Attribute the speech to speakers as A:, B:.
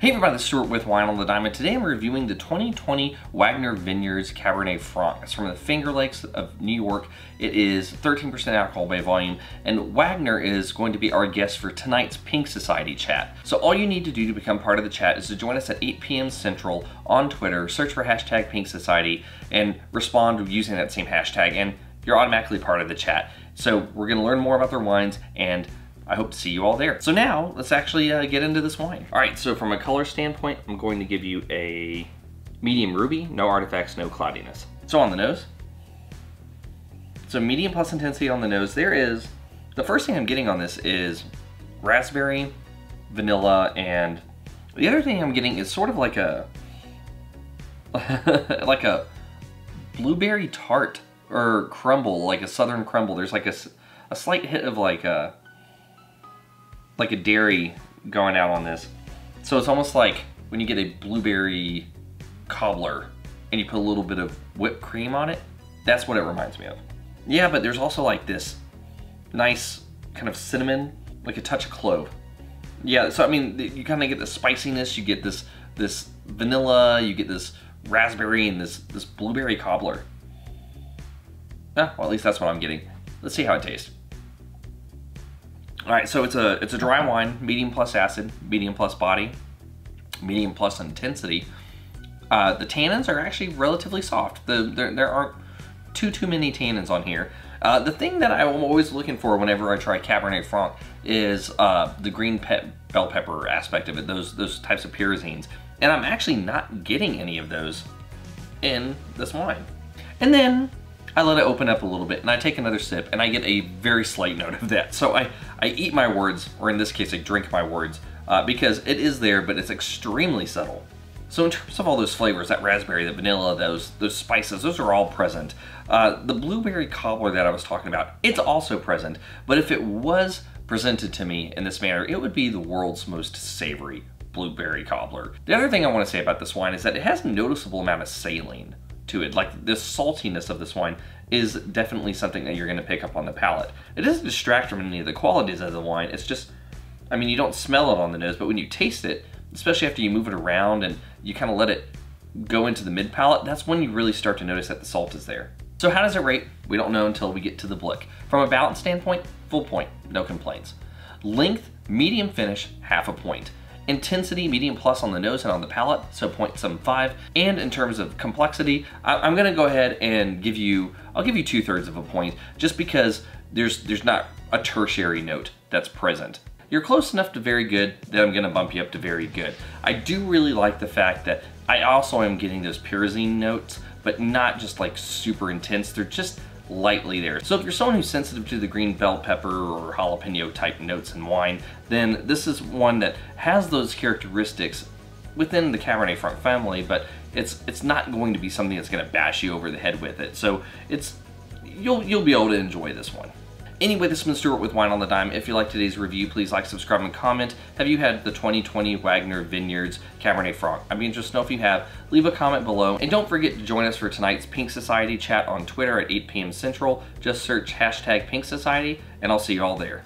A: Hey everybody, it's Stuart with Wine on the Dime. Today I'm reviewing the 2020 Wagner Vineyards Cabernet Franc. It's from the Finger Lakes of New York. It is 13% alcohol by volume, and Wagner is going to be our guest for tonight's Pink Society chat. So all you need to do to become part of the chat is to join us at 8 p.m. Central on Twitter, search for hashtag Pink Society, and respond using that same hashtag, and you're automatically part of the chat. So we're going to learn more about their wines, and I hope to see you all there. So now, let's actually get into this wine. All right, so from a color standpoint, I'm going to give you a medium ruby, no artifacts, no cloudiness. So on the nose, so medium plus intensity on the nose. The first thing I'm getting on this is raspberry, vanilla, and the other thing I'm getting is sort of like a, like a blueberry tart or crumble, like a southern crumble. There's like a slight hit of like a dairy going out on this. So it's almost like when you get a blueberry cobbler and you put a little bit of whipped cream on it. That's what it reminds me of. Yeah, but there's also like this nice kind of cinnamon, like a touch of clove. Yeah, so I mean, you kind of get the spiciness, you get this vanilla, you get this raspberry and this blueberry cobbler. Well, at least that's what I'm getting. Let's see how it tastes. All right, so it's a dry wine, medium plus acid, medium plus body, medium plus intensity. The tannins are actually relatively soft. There aren't too many tannins on here. The thing that I'm always looking for whenever I try Cabernet Franc is the green bell pepper aspect of it, those types of pyrazines. And I'm actually not getting any of those in this wine. And then I let it open up a little bit and I take another sip and I get a very slight note of that. So I eat my words, or in this case I drink my words, because it is there, but it's extremely subtle. So in terms of all those flavors, that raspberry, the vanilla, those spices, those are all present. The blueberry cobbler that I was talking about, it's also present, but if it was presented to me in this manner, it would be the world's most savory blueberry cobbler. The other thing I want to say about this wine is that it has a noticeable amount of saline to it. Like, the saltiness of this wine is definitely something that you're going to pick up on the palate. It doesn't distract from any of the qualities of the wine. It's just, I mean, you don't smell it on the nose, but when you taste it, especially after you move it around and you kind of let it go into the mid palate, that's when you really start to notice that the salt is there. So how does it rate? We don't know until we get to the blick. From a balance standpoint, full point, no complaints. Length, medium finish, half a point. Intensity, medium plus on the nose and on the palate, so 0.75. And in terms of complexity, I'm gonna go ahead and I'll give you 2/3 of a point, just because there's not a tertiary note that's present. You're close enough to very good that I'm gonna bump you up to very good. I do really like the fact that I also am getting those pyrazine notes, but not just like super intense, they're just lightly there. So if you're someone who's sensitive to the green bell pepper or jalapeno type notes in wine, then this is one that has those characteristics within the Cabernet Franc family, but it's not going to be something that's going to bash you over the head with it. So you'll be able to enjoy this one. Anyway, this has been Stuart with Wine on the Dime. If you like today's review, please like, subscribe, and comment. Have you had the 2020 Wagner Vineyards Cabernet Franc? I'd be interested to know if you have. Leave a comment below. And don't forget to join us for tonight's Pink Society chat on Twitter at 8 p.m. Central. Just search hashtag Pink Society, and I'll see you all there.